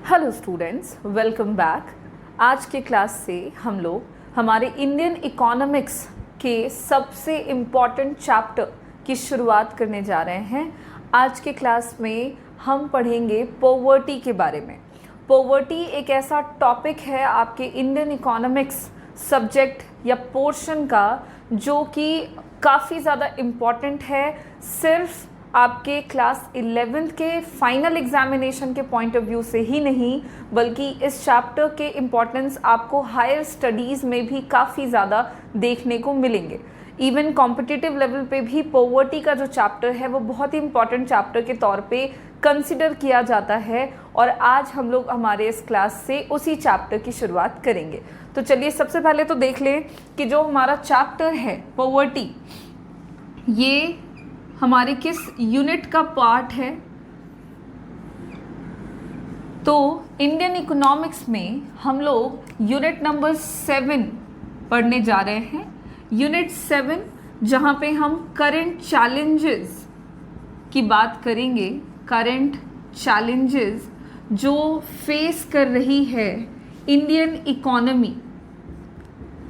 Hello students, welcome back. आज के class से हम लोग हमारे इंडियन इकोनॉमिक्स के सबसे इम्पॉर्टेंट चैप्टर की शुरुआत करने जा रहे हैं। आज के क्लास में हम पढ़ेंगे पॉवर्टी के बारे में। पॉवर्टी एक ऐसा टॉपिक है आपके इंडियन इकोनॉमिक्स सब्जेक्ट या पोर्शन का जो कि काफ़ी ज़्यादा इम्पॉर्टेंट है, सिर्फ आपके क्लास 11th के फाइनल एग्जामिनेशन के पॉइंट ऑफ व्यू से ही नहीं, बल्कि इस चैप्टर के इम्पॉर्टेंस आपको हायर स्टडीज़ में भी काफ़ी ज़्यादा देखने को मिलेंगे। इवन कॉम्पिटिटिव लेवल पे भी पॉवर्टी का जो चैप्टर है वो बहुत ही इम्पॉर्टेंट चैप्टर के तौर पे कंसिडर किया जाता है, और आज हम लोग हमारे इस क्लास से उसी चैप्टर की शुरुआत करेंगे। तो चलिए सबसे पहले तो देख लें कि जो हमारा चैप्टर है पॉवर्टी, ये हमारे किस यूनिट का पार्ट है। तो इंडियन इकोनॉमिक्स में हम लोग यूनिट नंबर 7 पढ़ने जा रहे हैं। यूनिट 7 जहाँ पे हम करंट चैलेंजेस की बात करेंगे। करंट चैलेंजेस जो फेस कर रही है इंडियन इकोनॉमी,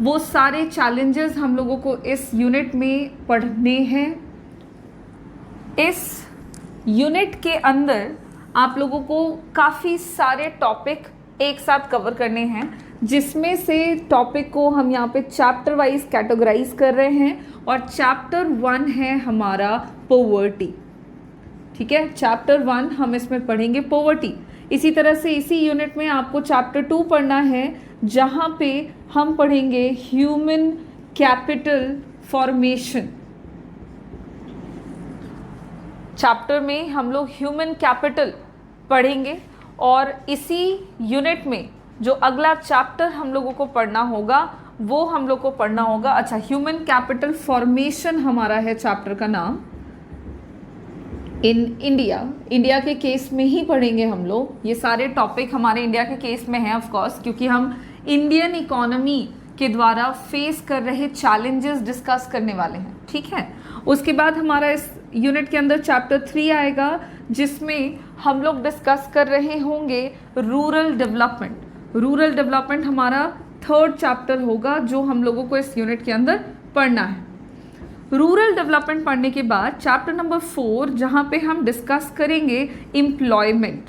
वो सारे चैलेंजेस हम लोगों को इस यूनिट में पढ़ने हैं। इस यूनिट के अंदर आप लोगों को काफ़ी सारे टॉपिक एक साथ कवर करने हैं, जिसमें से टॉपिक को हम यहाँ पे चैप्टर वाइज कैटेगराइज कर रहे हैं, और चैप्टर 1 है हमारा पॉवर्टी। ठीक है, चैप्टर 1 हम इसमें पढ़ेंगे पॉवर्टी। इसी तरह से इसी यूनिट में आपको चैप्टर 2 पढ़ना है, जहाँ पे हम पढ़ेंगे ह्यूमन कैपिटल फॉर्मेशन। चैप्टर में हम लोग ह्यूमन कैपिटल पढ़ेंगे, और इसी यूनिट में जो अगला चैप्टर हम लोगों को पढ़ना होगा वो हम लोग को पढ़ना होगा, अच्छा, ह्यूमन कैपिटल फॉर्मेशन हमारा है चैप्टर का नाम। इन इंडिया के केस में ही पढ़ेंगे हम लोग। ये सारे टॉपिक हमारे इंडिया के केस में हैं ऑफ कोर्स, क्योंकि हम इंडियन इकोनॉमी के द्वारा फेस कर रहे चैलेंजेस डिस्कस करने वाले हैं। ठीक है, उसके बाद हमारा इस यूनिट के अंदर चैप्टर 3 आएगा, जिसमें हम लोग डिस्कस कर रहे होंगे रूरल डेवलपमेंट। रूरल डेवलपमेंट हमारा 3rd चैप्टर होगा जो हम लोगों को इस यूनिट के अंदर पढ़ना है। रूरल डेवलपमेंट पढ़ने के बाद चैप्टर नंबर 4, जहां पे हम डिस्कस करेंगे एम्प्लॉयमेंट।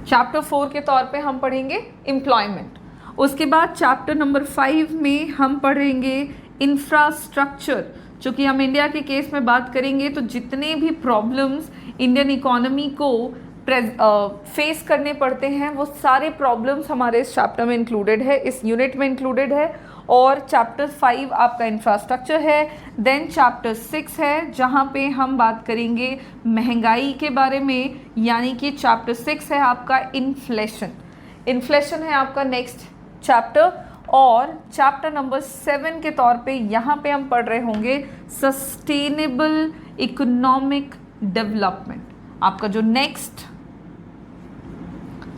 चैप्टर 4 के तौर पे हम पढ़ेंगे एम्प्लॉयमेंट। उसके बाद चैप्टर नंबर 5 में हम पढ़ेंगे इंफ्रास्ट्रक्चर। चूँकि हम इंडिया के केस में बात करेंगे तो जितने भी प्रॉब्लम्स इंडियन इकोनॉमी को फेस करने पड़ते हैं, वो सारे प्रॉब्लम्स हमारे इस चैप्टर में इंक्लूडेड है, इस यूनिट में इंक्लूडेड है। और चैप्टर 5 आपका इंफ्रास्ट्रक्चर है। देन चैप्टर 6 है, जहाँ पे हम बात करेंगे महंगाई के बारे में, यानी कि चैप्टर 6 है आपका इन्फ्लेशन। इन्फ्लेशन है आपका नेक्स्ट चैप्टर। और चैप्टर नंबर 7 के तौर पे यहाँ पे हम पढ़ रहे होंगे सस्टेनेबल इकोनॉमिक डेवलपमेंट। आपका जो नेक्स्ट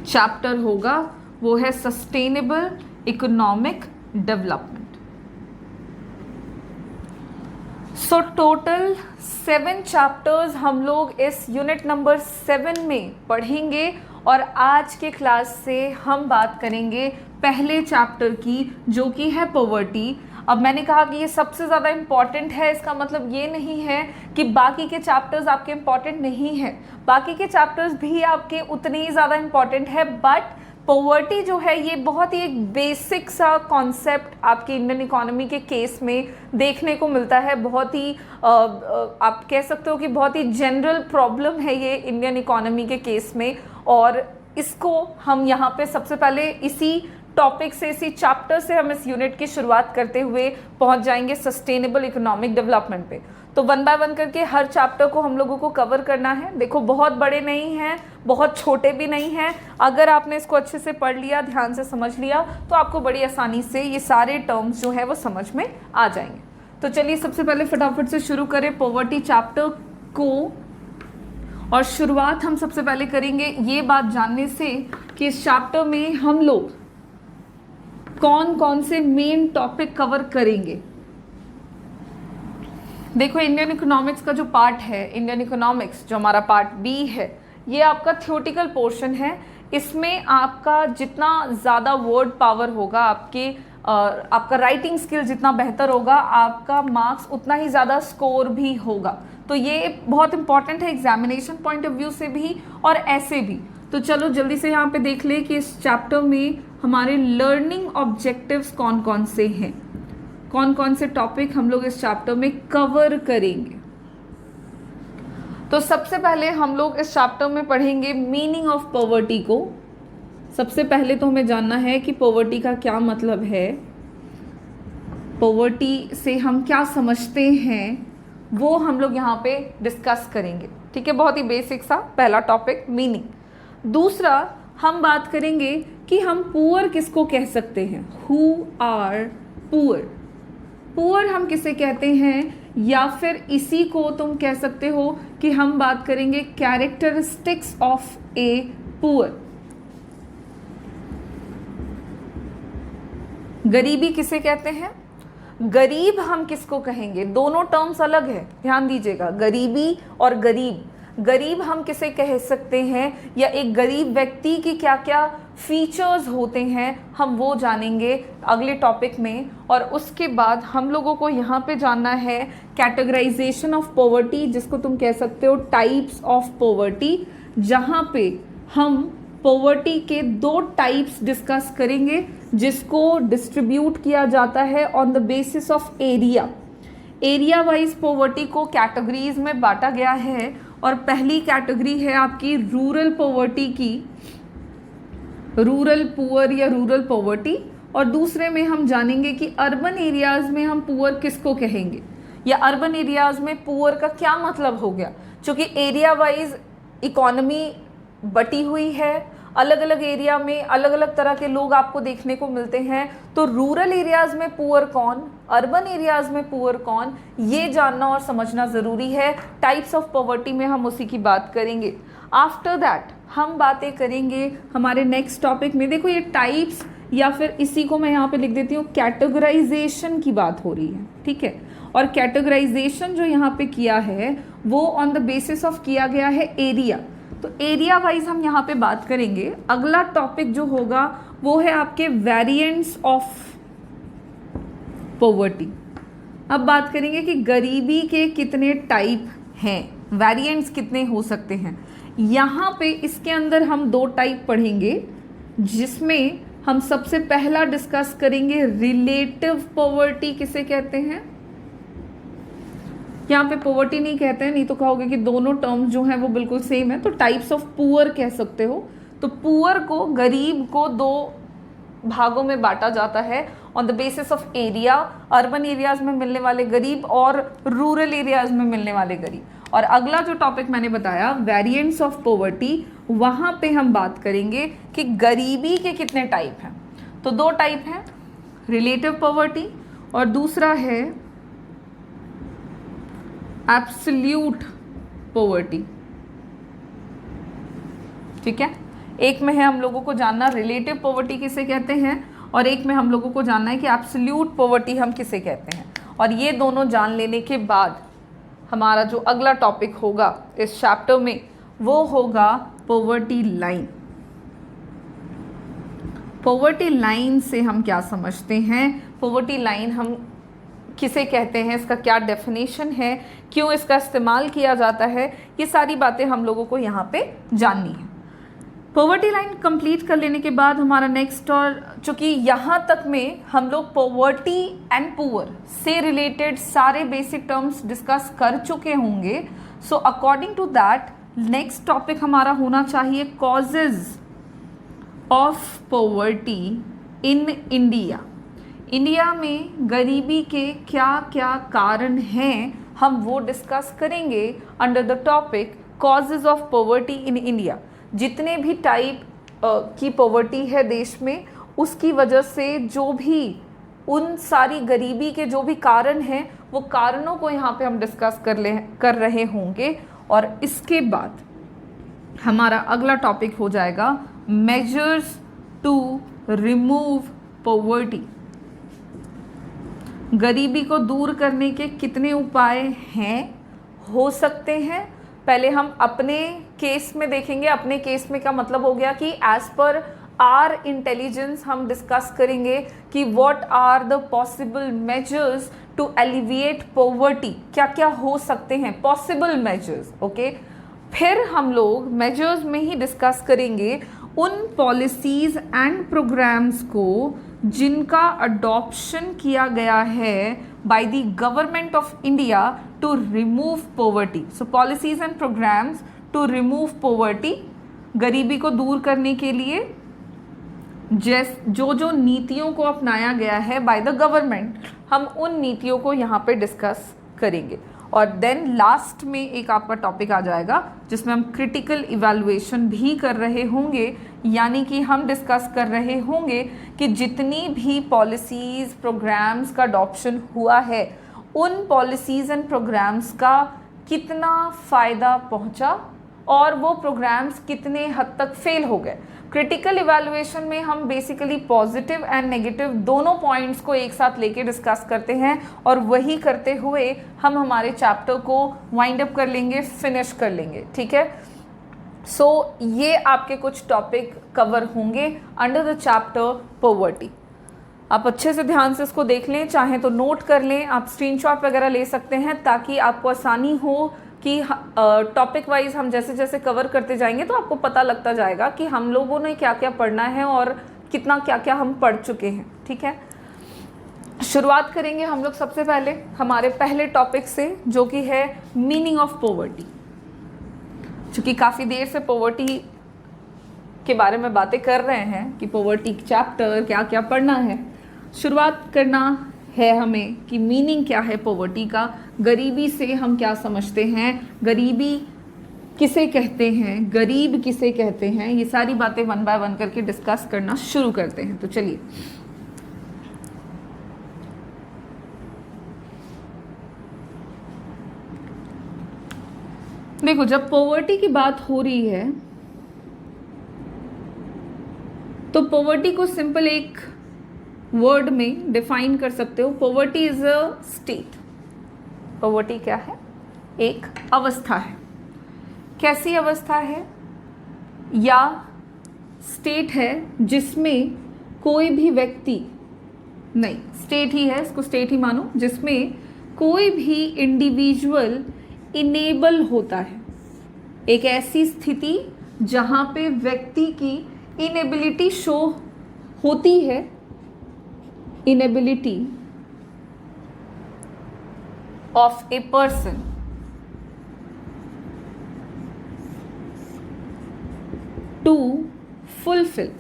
चैप्टर होगा वो है sustainable economic development. So total 7 chapters हम लोग इस यूनिट नंबर 7 में पढ़ेंगे, और आज के क्लास से हम बात करेंगे पहले चैप्टर की, जो कि है पॉवर्टी। अब मैंने कहा कि ये सबसे ज़्यादा इम्पॉर्टेंट है, इसका मतलब ये नहीं है कि बाकी के चैप्टर्स आपके इम्पॉर्टेंट नहीं है। बाकी के चैप्टर्स भी आपके उतने ही ज़्यादा इम्पॉर्टेंट है, बट पॉवर्टी जो है ये बहुत ही एक बेसिक सा कॉन्सेप्ट आपके इंडियन इकोनॉमी के केस में देखने को मिलता है। बहुत ही आप कह सकते हो कि बहुत ही जनरल प्रॉब्लम है ये इंडियन इकोनॉमी के केस में, और इसको हम यहाँ पे सबसे पहले इसी टॉपिक से, इसी चैप्टर से हम इस यूनिट की शुरुआत करते हुए पहुँच जाएंगे सस्टेनेबल इकोनॉमिक डेवलपमेंट पे। तो 1 बाय 1 करके हर चैप्टर को हम लोगों को कवर करना है। देखो, बहुत बड़े नहीं हैं, बहुत छोटे भी नहीं हैं। अगर आपने इसको अच्छे से पढ़ लिया, ध्यान से समझ लिया, तो आपको बड़ी आसानी से ये सारे टर्म्स जो है वो समझ में आ जाएंगे। तो चलिए सबसे पहले फटाफट से शुरू करें पॉवर्टी चैप्टर को। और शुरुआत हम सबसे पहले करेंगे ये बात जानने से कि इस चैप्टर में हम लोग कौन कौन से मेन टॉपिक कवर करेंगे। देखो इंडियन इकोनॉमिक्स का जो पार्ट है, इंडियन इकोनॉमिक्स जो हमारा पार्ट बी है, ये आपका थ्योरेटिकल पोर्शन है। इसमें आपका जितना ज़्यादा वर्ड पावर होगा, आपका राइटिंग स्किल जितना बेहतर होगा, आपका मार्क्स उतना ही ज़्यादा स्कोर भी होगा। तो ये बहुत इंपॉर्टेंट है एग्जामिनेशन पॉइंट ऑफ व्यू से भी और ऐसे भी। तो चलो जल्दी से यहाँ पे देख ले कि इस चैप्टर में हमारे लर्निंग ऑब्जेक्टिव्स कौन कौन से हैं, कौन कौन से टॉपिक हम लोग इस चैप्टर में कवर करेंगे। तो सबसे पहले हम लोग इस चैप्टर में पढ़ेंगे मीनिंग ऑफ पॉवर्टी को। सबसे पहले तो हमें जानना है कि पॉवर्टी का क्या मतलब है, पॉवर्टी से हम क्या समझते हैं, वो हम लोग यहाँ पे डिस्कस करेंगे। ठीक है, बहुत ही बेसिक सा पहला टॉपिक मीनिंग। दूसरा हम बात करेंगे कि हम पुअर किसको कह सकते हैं, हु आर पुअर, पुअर हम किसे कहते हैं, या फिर इसी को तुम कह सकते हो कि हम बात करेंगे कैरेक्टरिस्टिक्स ऑफ ए पुअर। गरीबी किसे कहते हैं, गरीब हम किसको कहेंगे, दोनों टर्म्स अलग है, ध्यान दीजिएगा, गरीबी और गरीब। गरीब हम किसे कह सकते हैं, या एक गरीब व्यक्ति की क्या क्या फीचर्स होते हैं, हम वो जानेंगे अगले टॉपिक में। और उसके बाद हम लोगों को यहाँ पे जानना है कैटेगराइजेशन ऑफ पॉवर्टी, जिसको तुम कह सकते हो टाइप्स ऑफ पॉवर्टी, जहाँ पे हम पॉवर्टी के 2 टाइप्स डिस्कस करेंगे, जिसको डिस्ट्रीब्यूट किया जाता है on the basis of area. Area wise poverty को कैटेगरीज में बांटा गया है, और पहली कैटेगरी है आपकी रूरल पॉवर्टी की, रूरल पुअर या रूरल पॉवर्टी। और दूसरे में हम जानेंगे कि अर्बन एरियाज में हम पुअर किसको कहेंगे, या अर्बन एरियाज में पुअर का क्या मतलब हो गया। क्योंकि एरिया वाइज इकोनॉमी बटी हुई है, अलग अलग एरिया में अलग अलग तरह के लोग आपको देखने को मिलते हैं। तो रूरल एरियाज में पुअर कौन, अर्बन एरियाज में पुअर कौन, ये जानना और समझना ज़रूरी है। टाइप्स ऑफ पॉवर्टी में हम उसी की बात करेंगे। आफ्टर दैट हम बातें करेंगे हमारे नेक्स्ट टॉपिक में। देखो ये टाइप्स, या फिर इसी को मैं यहाँ पे लिख देती हूँ, कैटेगराइजेशन की बात हो रही है। ठीक है, और कैटेगराइजेशन जो यहाँ पे किया है वो ऑन द बेसिस ऑफ किया गया है एरिया। तो एरिया वाइज हम यहाँ पे बात करेंगे। अगला टॉपिक जो होगा वो है आपके वेरिएंट्स ऑफ पॉवर्टी। अब बात करेंगे कि गरीबी के कितने टाइप हैं, वेरिएंट्स कितने हो सकते हैं। यहाँ पे इसके अंदर हम 2 टाइप पढ़ेंगे, जिसमें हम सबसे पहला डिस्कस करेंगे रिलेटिव पॉवर्टी किसे कहते हैं। यहाँ पे पॉवर्टी नहीं कहते हैं, नहीं तो कहोगे कि दोनों टर्म्स जो हैं वो बिल्कुल सेम है, तो टाइप्स ऑफ पुअर कह सकते हो। तो पुअर को, गरीब को 2 भागों में बांटा जाता है on the basis of area, urban areas में मिलने वाले गरीब और रूरल एरियाज में मिलने वाले गरीब। और अगला जो टॉपिक मैंने बताया वेरिएंट्स ऑफ पॉवर्टी, वहाँ पे हम बात करेंगे कि गरीबी के कितने टाइप हैं। तो 2 टाइप हैं, रिलेटिव पॉवर्टी और दूसरा है एब्सोल्यूट पॉवर्टी। ठीक है, एक में है हम लोगों को जानना रिलेटिव पॉवर्टी किसे कहते हैं, और एक में हम लोगों को जानना है कि एब्सोल्यूट पॉवर्टी हम किसे कहते हैं। और ये दोनों जान लेने के बाद हमारा जो अगला टॉपिक होगा इस चैप्टर में वो होगा पॉवर्टी लाइन। पॉवर्टी लाइन से हम क्या समझते हैं, पॉवर्टी लाइन हम किसे कहते हैं, इसका क्या डेफिनेशन है, क्यों इसका इस्तेमाल किया जाता है, ये सारी बातें हम लोगों को यहाँ पे जाननी है। पॉवर्टी लाइन कंप्लीट कर लेने के बाद हमारा नेक्स्ट, और चूँकि यहाँ तक में हम लोग पॉवर्टी एंड पुअर से रिलेटेड सारे बेसिक टर्म्स डिस्कस कर चुके होंगे, so according to that next topic हमारा होना चाहिए causes of poverty in India. India में गरीबी के क्या क्या कारण हैं, हम वो डिस्कस करेंगे under the topic causes of poverty in India. जितने भी टाइप की पॉवर्टी है देश में, उसकी वजह से जो भी उन सारी गरीबी के जो भी कारण हैं, वो कारणों को यहाँ पे हम डिस्कस कर रहे होंगे। और इसके बाद हमारा अगला टॉपिक हो जाएगा मेजर्स टू रिमूव पॉवर्टी। गरीबी को दूर करने के कितने उपाय हैं, हो सकते हैं। पहले हम अपने केस में देखेंगे। अपने केस में का मतलब हो गया कि एज पर आर इंटेलिजेंस हम डिस्कस करेंगे कि what are the possible measures to alleviate poverty, क्या क्या हो सकते हैं पॉसिबल मेजर्स। ओके, फिर हम लोग मेजर्स में ही डिस्कस करेंगे उन पॉलिसीज एंड प्रोग्राम्स को जिनका अडॉप्शन किया गया है by the government of India to remove poverty. So policies and programmes to remove poverty, गरीबी को दूर करने के लिए जो नीतियों को अपनाया गया है बाय द गवर्नमेंट, हम उन नीतियों को यहाँ पे डिस्कस करेंगे। और देन लास्ट में एक आपका टॉपिक आ जाएगा जिसमें हम क्रिटिकल इवैल्यूएशन भी कर रहे होंगे, यानी कि हम डिस्कस कर रहे होंगे कि जितनी भी पॉलिसीज़ प्रोग्राम्स का अडॉप्शन हुआ है उन पॉलिसीज़ एंड प्रोग्राम्स का कितना फ़ायदा पहुंचा और वो प्रोग्राम्स कितने हद तक फेल हो गए। क्रिटिकल इवैल्यूएशन में हम बेसिकली पॉजिटिव एंड नेगेटिव दोनों पॉइंट्स को एक साथ लेके डिस्कस करते हैं और वही करते हुए हम हमारे चैप्टर को वाइंड अप कर लेंगे, फिनिश कर लेंगे। ठीक है, सो ये आपके कुछ टॉपिक कवर होंगे अंडर द चैप्टर पॉवर्टी। आप अच्छे से ध्यान से इसको देख लें, चाहें तो नोट कर लें, आप स्क्रीनशॉट वगैरह ले सकते हैं ताकि आपको आसानी हो कि टॉपिक वाइज हम जैसे जैसे कवर करते जाएंगे तो आपको पता लगता जाएगा कि हम लोगों ने क्या क्या पढ़ना है और कितना क्या क्या हम पढ़ चुके हैं। ठीक है, शुरुआत करेंगे हम लोग सबसे पहले हमारे पहले टॉपिक से, जो कि है मीनिंग ऑफ पॉवर्टी। चूँकि काफ़ी देर से पॉवर्टी के बारे में बातें कर रहे हैं कि पॉवर्टी चैप्टर क्या क्या पढ़ना है, शुरुआत करना है हमें कि मीनिंग क्या है पॉवर्टी का, गरीबी से हम क्या समझते हैं, गरीबी किसे कहते हैं, गरीब किसे कहते हैं, ये सारी बातें वन बाय वन करके डिस्कस करना शुरू करते हैं। तो चलिए, देखो जब पॉवर्टी की बात हो रही है तो पॉवर्टी को सिंपल एक वर्ड में डिफाइन कर सकते हो। Poverty is a state. Poverty क्या है? एक अवस्था है। कैसी अवस्था है या स्टेट है जिसमें कोई भी व्यक्ति, नहीं स्टेट ही है, इसको स्टेट ही मानो, जिसमें कोई भी इंडिविजुअल इनेबल होता है। एक ऐसी स्थिति जहाँ पे व्यक्ति की इनेबिलिटी शो होती है, inability of a person to fulfil.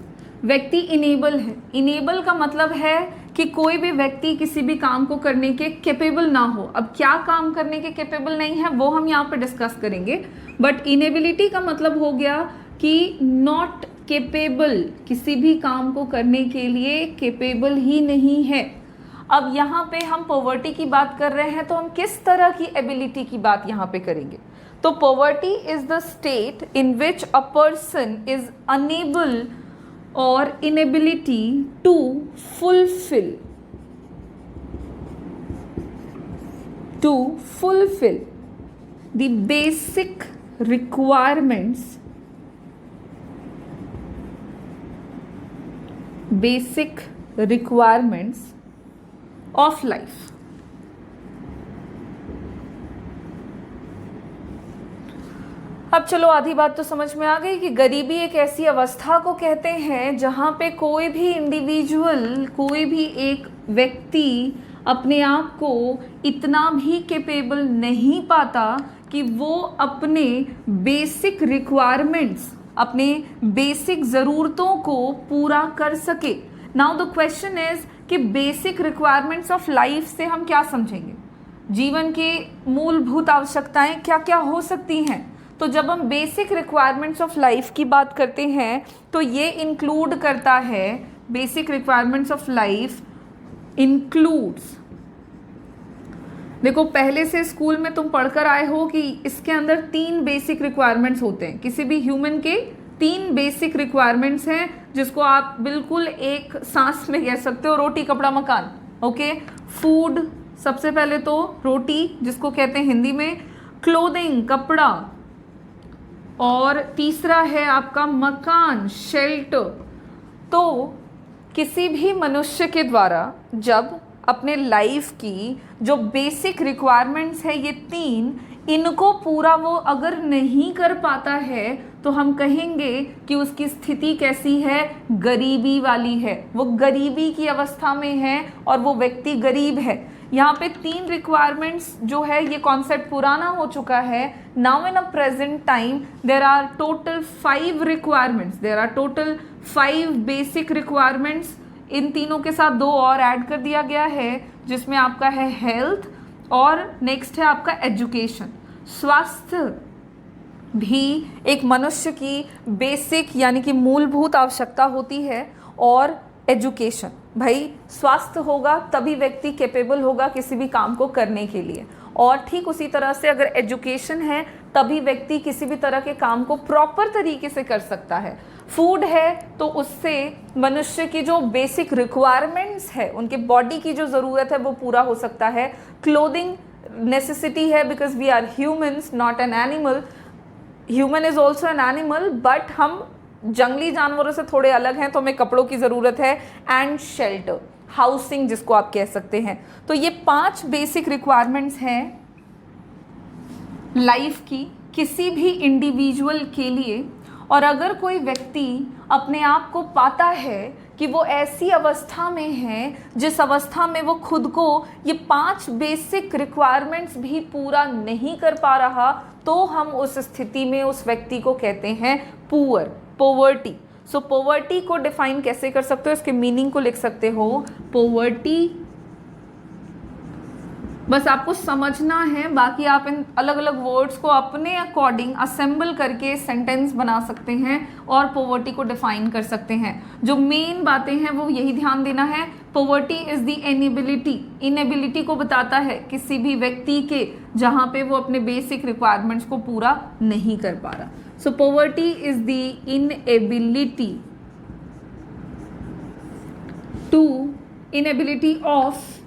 व्यक्ति इनेबल है। इनेबल का मतलब है कि कोई भी व्यक्ति किसी भी काम को करने के कैपेबल ना हो। अब क्या काम करने के कैपेबल नहीं है वो हम यहाँ पे डिस्कस करेंगे, बट इनेबिलिटी का मतलब हो गया कि नॉट कैपेबल, किसी भी काम को करने के लिए कैपेबल ही नहीं है। अब यहाँ पे हम पॉवर्टी की बात कर रहे हैं तो हम किस तरह की एबिलिटी की बात यहाँ पे करेंगे? तो poverty is the state in which a person is unable or inability to fulfill the basic requirements of life। अब चलो आधी बात तो समझ में आ गई कि गरीबी एक ऐसी अवस्था को कहते हैं जहाँ पे कोई भी इंडिविजुअल, कोई भी एक व्यक्ति अपने आप को इतना भी कैपेबल नहीं पाता कि वो अपने बेसिक रिक्वायरमेंट्स, अपने बेसिक ज़रूरतों को पूरा कर सके। नाउ द क्वेश्चन इज कि बेसिक रिक्वायरमेंट्स ऑफ लाइफ से हम क्या समझेंगे? जीवन की मूलभूत आवश्यकताएं क्या क्या हो सकती हैं? तो जब हम बेसिक रिक्वायरमेंट्स ऑफ लाइफ की बात करते हैं तो ये इंक्लूड करता है, basic requirements of life includes, देखो पहले से स्कूल में तुम पढ़कर आए हो कि इसके अंदर 3 बेसिक रिक्वायरमेंट्स होते हैं। किसी भी ह्यूमन के 3 बेसिक रिक्वायरमेंट्स हैं जिसको आप बिल्कुल एक सांस में कह सकते हो, रोटी कपड़ा मकान। ओके, फूड, सबसे पहले तो रोटी जिसको कहते हैं हिंदी में, क्लोथिंग कपड़ा, और तीसरा है आपका मकान शेल्टर। तो किसी भी मनुष्य के द्वारा जब अपने लाइफ की जो बेसिक रिक्वायरमेंट्स है ये 3, इनको पूरा वो अगर नहीं कर पाता है तो हम कहेंगे कि उसकी स्थिति कैसी है, गरीबी वाली है, वो गरीबी की अवस्था में है और वो व्यक्ति गरीब है। यहाँ पे 3 रिक्वायरमेंट्स जो है ये कॉन्सेप्ट पुराना हो चुका है। Now in a present time there are total 5 requirements, there are total 5 basic requirements. इन तीनों के साथ 2 और ऐड कर दिया गया है जिसमें आपका है हेल्थ और नेक्स्ट है आपका एजुकेशन। स्वास्थ्य भी एक मनुष्य की बेसिक यानी कि मूलभूत आवश्यकता होती है, और एजुकेशन, भाई स्वास्थ्य होगा तभी व्यक्ति कैपेबल होगा किसी भी काम को करने के लिए, और ठीक उसी तरह से अगर एजुकेशन है तभी व्यक्ति किसी भी तरह के काम को प्रॉपर तरीके से कर सकता है। फूड है तो उससे मनुष्य की जो बेसिक रिक्वायरमेंट्स है, उनके बॉडी की जो ज़रूरत है वो पूरा हो सकता है। क्लोथिंग नेसेसिटी है because we are humans not an animal, human is also an animal but हम जंगली जानवरों से थोड़े अलग हैं तो हमें कपड़ों की ज़रूरत है। एंड शेल्टर, हाउसिंग जिसको आप कह सकते हैं। तो ये 5 बेसिक रिक्वायरमेंट्स हैं लाइफ की किसी भी इंडिविजुअल के लिए। और अगर कोई व्यक्ति अपने आप को पाता है कि वो ऐसी अवस्था में है जिस अवस्था में वो खुद को ये 5 बेसिक रिक्वायरमेंट्स भी पूरा नहीं कर पा रहा, तो हम उस स्थिति में उस व्यक्ति को कहते हैं पुअर, पोवर्टी। सो पोवर्टी को डिफाइन कैसे कर सकते हो, इसके मीनिंग को लिख सकते हो। पोवर्टी बस आपको समझना है, बाकी आप इन अलग अलग वर्ड्स को अपने अकॉर्डिंग असेंबल करके सेंटेंस बना सकते हैं और पोवर्टी को डिफाइन कर सकते हैं। जो मेन बातें हैं वो यही ध्यान देना है। Poverty is the inability, inability को बताता है किसी भी व्यक्ति के जहाँ पे वो अपने बेसिक रिक्वायरमेंट्स को पूरा नहीं कर पा रहा। So poverty is the inability of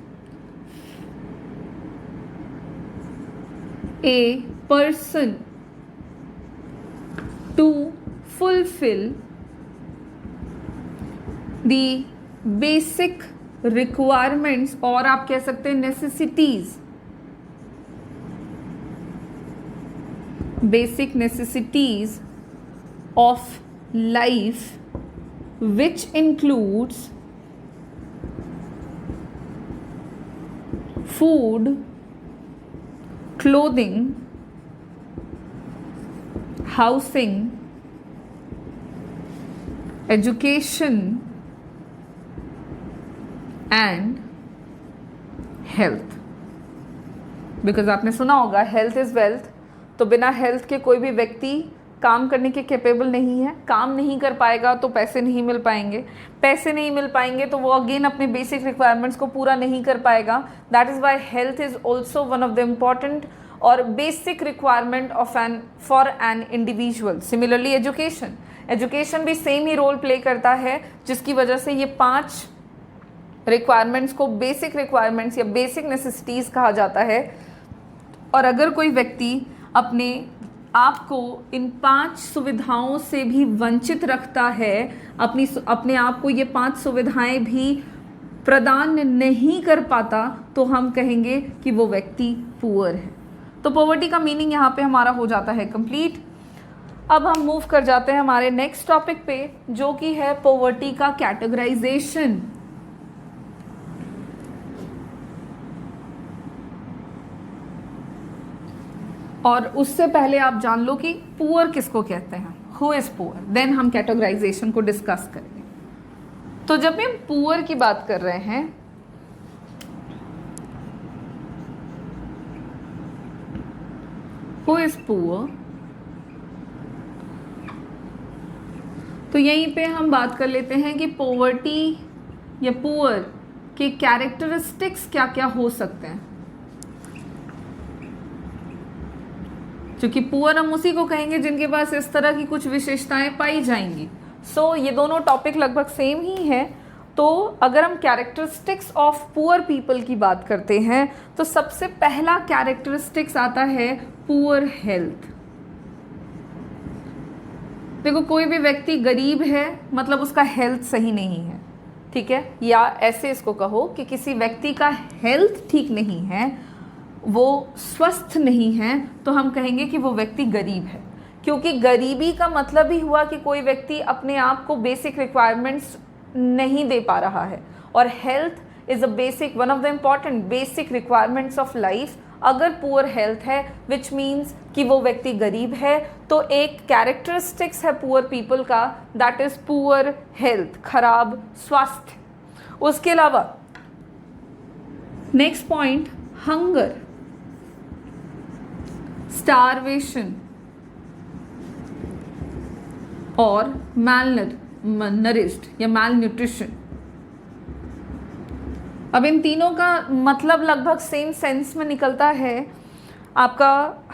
a person to fulfill the basic requirements, और आप कह सकते हैं necessities, basic necessities of life which includes food, clothing, housing, education and health। Because आपने सुना होगा हेल्थ इज वेल्थ, तो बिना हेल्थ के कोई भी व्यक्ति काम करने के कैपेबल नहीं है। काम नहीं कर पाएगा तो पैसे नहीं मिल पाएंगे, पैसे नहीं मिल पाएंगे तो वो अगेन अपने बेसिक रिक्वायरमेंट्स को पूरा नहीं कर पाएगा। That is why health is also one of the important और basic requirement of for an individual. Similarly education भी सेम ही रोल प्ले करता है, जिसकी वजह से ये 5 रिक्वायरमेंट्स को बेसिक रिक्वायरमेंट्स या बेसिक नेसेसिटीज़ कहा जाता है। और अगर कोई व्यक्ति अपने आपको इन 5 सुविधाओं से भी वंचित रखता है, अपने आप को ये 5 सुविधाएं भी प्रदान नहीं कर पाता, तो हम कहेंगे कि वो व्यक्ति पुअर है। तो पॉवर्टी का मीनिंग यहाँ पे हमारा हो जाता है कंप्लीट। अब हम मूव कर जाते हैं हमारे नेक्स्ट टॉपिक पे, जो कि है पॉवर्टी का कैटेगराइजेशन। और उससे पहले आप जान लो कि पुअर किसको कहते हैं, हु इज पुअर, देन हम कैटेगराइजेशन को डिस्कस करेंगे। तो जब हम पुअर की बात कर रहे हैं, हु इज पुअर, तो यहीं पे हम बात कर लेते हैं कि पॉवर्टी या पुअर के कैरेक्टरिस्टिक्स क्या क्या हो सकते हैं। क्योंकि पुअर हम उसी को कहेंगे जिनके पास इस तरह की कुछ विशेषताएं पाई जाएंगी। सो ये दोनों टॉपिक लगभग सेम ही है, तो अगर हम कैरेक्टरिस्टिक्स ऑफ पुअर पीपल की बात करते हैं तो सबसे पहला कैरेक्टरिस्टिक्स आता है पुअर हेल्थ। देखो, कोई भी व्यक्ति गरीब है मतलब उसका हेल्थ सही नहीं है, ठीक है, या ऐसे इसको कहो कि किसी व्यक्ति का हेल्थ ठीक नहीं है, वो स्वस्थ नहीं है, तो हम कहेंगे कि वो व्यक्ति गरीब है। क्योंकि गरीबी का मतलब ही हुआ कि कोई व्यक्ति अपने आप को बेसिक रिक्वायरमेंट्स नहीं दे पा रहा है, और health is a basic, one of the important basic requirements of life. अगर पुअर हेल्थ है विच मीन्स कि वो व्यक्ति गरीब है, तो एक कैरेक्टरिस्टिक्स है पुअर पीपल का, दैट इज पुअर हेल्थ, खराब स्वास्थ्य। उसके अलावा नेक्स्ट पॉइंट, हंगर, स्टारवेशन और malnourished या माल न्यूट्रिशन। अब इन तीनों का मतलब लगभग सेम सेंस में निकलता है। आपका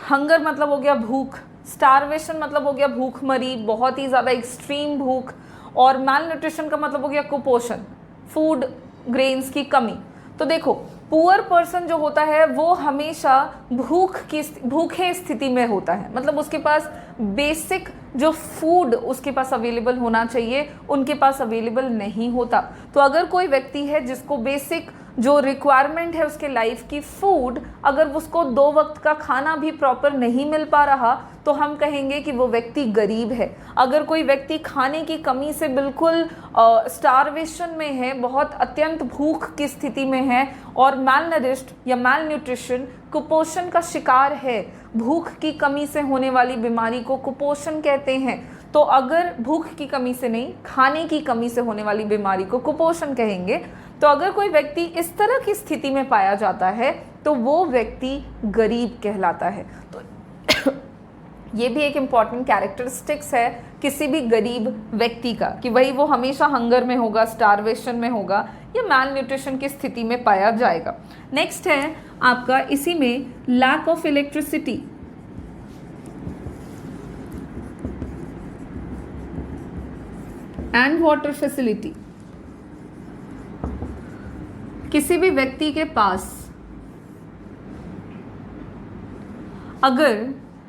हंगर मतलब हो गया भूख, स्टारवेशन मतलब हो गया भूखमरी, बहुत ही ज़्यादा एक्सट्रीम भूख, और माल न्यूट्रिशन का मतलब हो गया कुपोषण, फूड ग्रेन्स की कमी। तो देखो, पुअर पर्सन जो होता है वो हमेशा भूखे स्थिति में होता है, मतलब उसके पास बेसिक जो फूड उसके पास अवेलेबल होना चाहिए उनके पास अवेलेबल नहीं होता। तो अगर कोई व्यक्ति है जिसको बेसिक जो रिक्वायरमेंट है उसके लाइफ की फूड, अगर उसको 2 वक्त का खाना भी प्रॉपर नहीं मिल पा रहा, तो हम कहेंगे कि वो व्यक्ति गरीब है। अगर कोई व्यक्ति खाने की कमी से बिल्कुल स्टारवेशन में है, बहुत अत्यंत भूख की स्थिति में है, और malnourished या माल न्यूट्रिशन, कुपोषण का शिकार है, भूख की कमी से होने वाली बीमारी को कुपोषण कहते हैं। तो अगर भूख की कमी से नहीं, खाने की कमी से होने वाली बीमारी को कुपोषण कहेंगे। तो अगर कोई व्यक्ति इस तरह की स्थिति में पाया जाता है तो वो व्यक्ति गरीब कहलाता है। तो ये भी एक इम्पॉर्टेंट कैरेक्टरिस्टिक्स है किसी भी गरीब व्यक्ति का, कि वही वो हमेशा हंगर में होगा, स्टारवेशन में होगा, या माल न्यूट्रिशन की स्थिति में पाया जाएगा। नेक्स्ट है आपका इसी में lack of electricity, and water facility. किसी भी व्यक्ति के पास अगर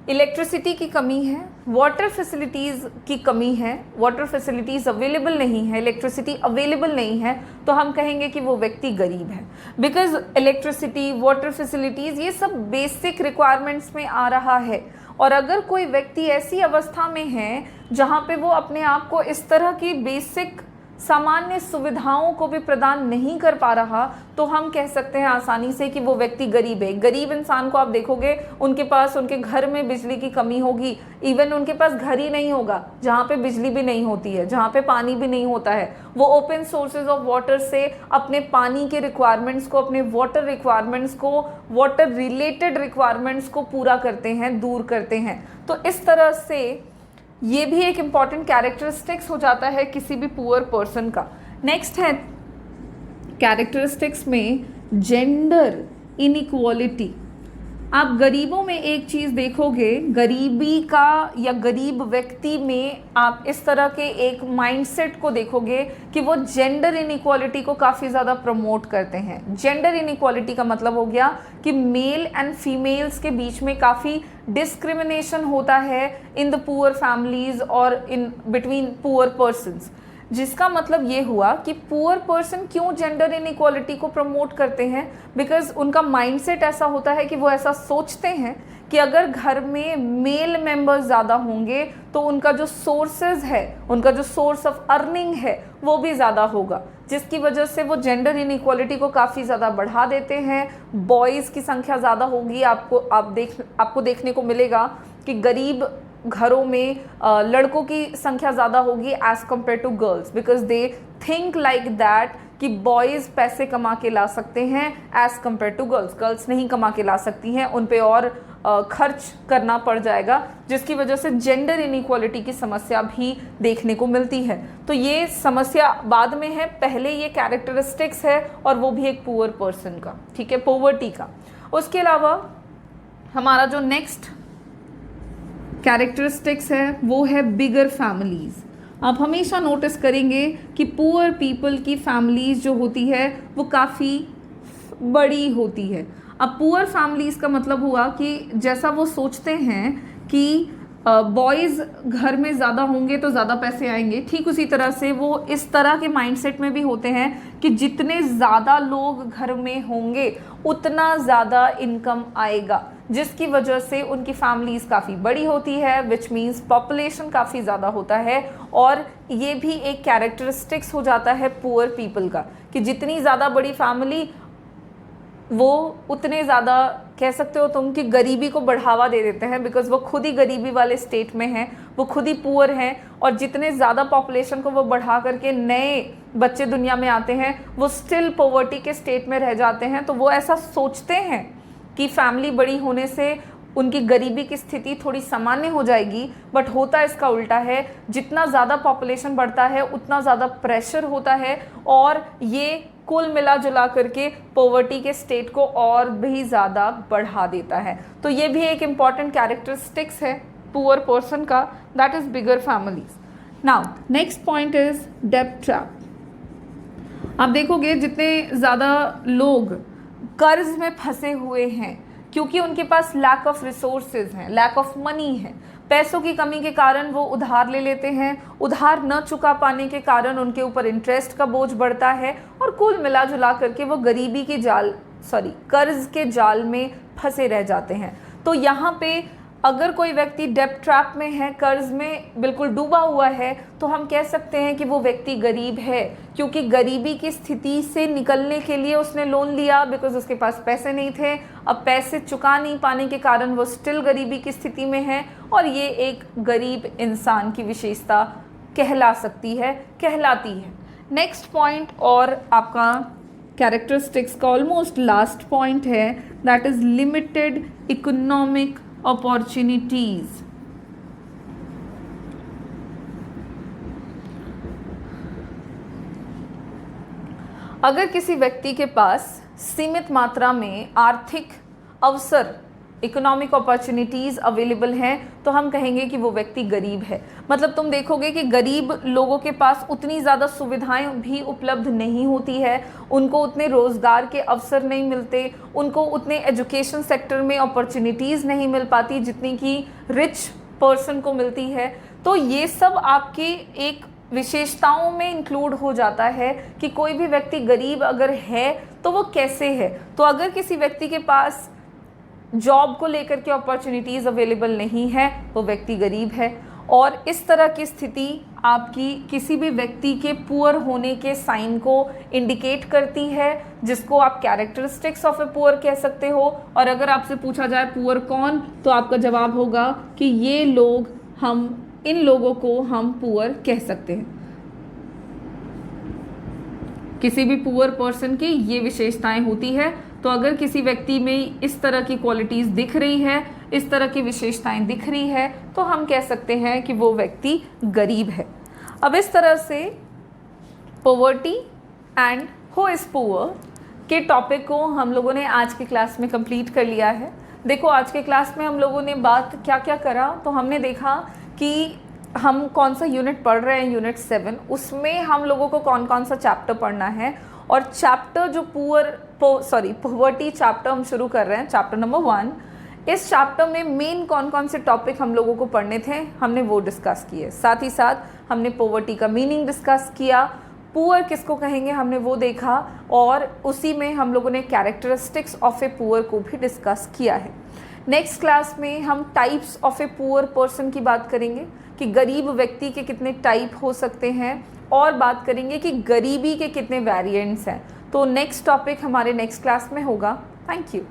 इलेक्ट्रिसिटी की कमी है, वाटर फैसिलिटीज़ की कमी है, वाटर फैसिलिटीज़ अवेलेबल नहीं है, इलेक्ट्रिसिटी अवेलेबल नहीं है, तो हम कहेंगे कि वो व्यक्ति गरीब है। बिकॉज इलेक्ट्रिसिटी, वाटर फैसिलिटीज़ ये सब बेसिक रिक्वायरमेंट्स में आ रहा है, और अगर कोई व्यक्ति ऐसी अवस्था में है जहाँ पे वो अपने आप को इस तरह की बेसिक सामान्य सुविधाओं को भी प्रदान नहीं कर पा रहा, तो हम कह सकते हैं आसानी से कि वो व्यक्ति गरीब है। गरीब इंसान को आप देखोगे उनके पास उनके घर में बिजली की कमी होगी, इवन उनके पास घर ही नहीं होगा जहाँ पे बिजली भी नहीं होती है, जहाँ पे पानी भी नहीं होता है। वो ओपन सोर्सेज ऑफ वाटर से अपने पानी के रिक्वायरमेंट्स को, अपने वाटर रिक्वायरमेंट्स को, वाटर रिलेटेड रिक्वायरमेंट्स को पूरा करते हैं, दूर करते हैं। तो इस तरह से ये भी एक इम्पॉर्टेंट कैरेक्टरिस्टिक्स हो जाता है किसी भी पुअर पर्सन का। नेक्स्ट है कैरेक्टरिस्टिक्स में जेंडर इनइक्वालिटी। आप गरीबों में एक चीज़ देखोगे, गरीबी का या गरीब व्यक्ति में आप इस तरह के एक माइंडसेट को देखोगे कि वो जेंडर इनइक्वालिटी को काफ़ी ज़्यादा प्रमोट करते हैं। जेंडर इनइक्वालिटी का मतलब हो गया कि मेल एंड फीमेल्स के बीच में काफ़ी डिस्क्रिमिनेशन होता है इन द पुअर फैमिलीज़ और इन बिटवीन पुअर पर्सन्स। जिसका मतलब ये हुआ कि पुअर पर्सन क्यों जेंडर इनइक्वालिटी को प्रमोट करते हैं, बिकॉज उनका माइंडसेट ऐसा होता है कि वो ऐसा सोचते हैं कि अगर घर में मेल मेंबर्स ज़्यादा होंगे तो उनका जो सोर्सेज है, उनका जो सोर्स ऑफ अर्निंग है वो भी ज़्यादा होगा, जिसकी वजह से वो जेंडर इनइक्वालिटी को काफ़ी ज़्यादा बढ़ा देते हैं। बॉयज़ की संख्या ज़्यादा होगी, आपको देखने को मिलेगा कि गरीब घरों में लड़कों की संख्या ज़्यादा होगी as compared to girls, because they think like that कि बॉयज़ पैसे कमा के ला सकते हैं as compared to girls. Girls नहीं कमा के ला सकती हैं, उन पे और खर्च करना पड़ जाएगा, जिसकी वजह से जेंडर इनइक्वालिटी की समस्या भी देखने को मिलती है। तो ये समस्या बाद में है, पहले ये कैरेक्टरिस्टिक्स है, और वो भी एक पुअर पर्सन का, ठीक है, पॉवर्टी का। उसके अलावा हमारा जो नेक्स्ट कैरेक्टरिस्टिक्स है वो है बिगर फैमिलीज़। आप हमेशा नोटिस करेंगे कि पुअर पीपल की फैमिलीज जो होती है वो काफ़ी बड़ी होती है। अब पुअर फैमिलीज का मतलब हुआ कि जैसा वो सोचते हैं कि बॉयज़ घर में ज़्यादा होंगे तो ज़्यादा पैसे आएंगे, ठीक उसी तरह से वो इस तरह के माइंडसेट में भी होते हैं कि जितने ज़्यादा लोग घर में होंगे उतना ज़्यादा इनकम आएगा, जिसकी वजह से उनकी फैमिलीज़ काफ़ी बड़ी होती है, विच मीन्स पॉपुलेशन काफ़ी ज़्यादा होता है। और ये भी एक कैरेक्टरिस्टिक्स हो जाता है पुअर पीपल का कि जितनी ज़्यादा बड़ी फैमिली वो उतने ज़्यादा कह सकते हो तुम कि गरीबी को बढ़ावा दे देते हैं, बिकॉज वो खुद ही गरीबी वाले स्टेट में हैं, वो खुद ही पुअर हैं। और जितने ज़्यादा पॉपुलेशन को वो बढ़ा करके नए बच्चे दुनिया में आते हैं वो स्टिल पॉवर्टी के स्टेट में रह जाते हैं। तो वो ऐसा सोचते हैं कि फैमिली बड़ी होने से उनकी गरीबी की स्थिति थोड़ी सामान्य हो जाएगी, बट होता इसका उल्टा है। जितना ज़्यादा पॉपुलेशन बढ़ता है उतना ज़्यादा प्रेशर होता है और ये कुल मिला जुला करके पॉवर्टी के स्टेट को और भी ज़्यादा बढ़ा देता है। तो ये भी एक इम्पॉर्टेंट कैरेक्टरिस्टिक्स है पुअर पर्सन का, that is bigger families. Now next point is डेब्ट ट्रैप। आप देखोगे जितने ज़्यादा लोग कर्ज में फंसे हुए हैं क्योंकि उनके पास लैक ऑफ रिसोर्सेज हैं, लैक ऑफ मनी है, पैसों की कमी के कारण वो उधार ले लेते हैं, उधार न चुका पाने के कारण उनके ऊपर इंटरेस्ट का बोझ बढ़ता है और कुल मिला जुला करके वो गरीबी के कर्ज के जाल में फंसे रह जाते हैं। तो यहाँ पे अगर कोई व्यक्ति डेब्ट ट्रैप में है, कर्ज में बिल्कुल डूबा हुआ है, तो हम कह सकते हैं कि वो व्यक्ति गरीब है, क्योंकि गरीबी की स्थिति से निकलने के लिए उसने लोन लिया बिकॉज उसके पास पैसे नहीं थे। अब पैसे चुका नहीं पाने के कारण वो स्टिल गरीबी की स्थिति में है और ये एक गरीब इंसान की विशेषता कहलाती है। नेक्स्ट पॉइंट और आपका कैरेक्टरिस्टिक्स का ऑलमोस्ट लास्ट पॉइंट है, that is limited economic opportunities. अगर किसी व्यक्ति के पास सीमित मात्रा में आर्थिक अवसर, इकोनॉमिक अपॉर्चुनिटीज़ अवेलेबल हैं, तो हम कहेंगे कि वो व्यक्ति गरीब है। मतलब तुम देखोगे कि गरीब लोगों के पास उतनी ज़्यादा सुविधाएं भी उपलब्ध नहीं होती है, उनको उतने रोज़गार के अवसर नहीं मिलते, उनको उतने एजुकेशन सेक्टर में अपॉर्चुनिटीज़ नहीं मिल पाती जितनी कि रिच पर्सन को मिलती है। तो ये सब आपकी एक विशेषताओं में इंक्लूड हो जाता है कि कोई भी व्यक्ति गरीब अगर है तो वो कैसे है। तो अगर किसी व्यक्ति के पास जॉब को लेकर के अपॉर्चुनिटीज़ अवेलेबल नहीं है, वो व्यक्ति गरीब है। और इस तरह की स्थिति आपकी किसी भी व्यक्ति के पुअर होने के साइन को इंडिकेट करती है, जिसको आप कैरेक्टरिस्टिक्स ऑफ ए पुअर कह सकते हो। और अगर आपसे पूछा जाए पुअर कौन, तो आपका जवाब होगा कि ये लोग, इन लोगों को हम पुअर कह सकते हैं। किसी भी पुअर पर्सन की ये विशेषताएं होती है। तो अगर किसी व्यक्ति में इस तरह की क्वालिटीज़ दिख रही है, इस तरह की विशेषताएं दिख रही है, तो हम कह सकते हैं कि वो व्यक्ति गरीब है। अब इस तरह से poverty and who is poor के टॉपिक को हम लोगों ने आज की क्लास में कंप्लीट कर लिया है। देखो आज के क्लास में हम लोगों ने बात क्या क्या करा, तो हमने देखा कि हम कौन सा यूनिट पढ़ रहे हैं, यूनिट 7, उसमें हम लोगों को कौन कौन सा चैप्टर पढ़ना है। और चैप्टर जो पॉवर्टी चैप्टर हम शुरू कर रहे हैं, चैप्टर नंबर 1, इस चैप्टर में मेन कौन कौन से टॉपिक हम लोगों को पढ़ने थे, हमने वो डिस्कस किए। साथ ही साथ हमने पॉवर्टी का मीनिंग डिस्कस किया, पुअर किसको कहेंगे हमने वो देखा, और उसी में हम लोगों ने कैरेक्टरिस्टिक्स ऑफ ए पुअर को भी डिस्कस किया है। नेक्स्ट क्लास में हम types of a poor person की बात करेंगे कि गरीब व्यक्ति के कितने टाइप हो सकते हैं, और बात करेंगे कि गरीबी के कितने वेरिएंट्स हैं। तो नेक्स्ट टॉपिक हमारे नेक्स्ट क्लास में होगा। Thank you.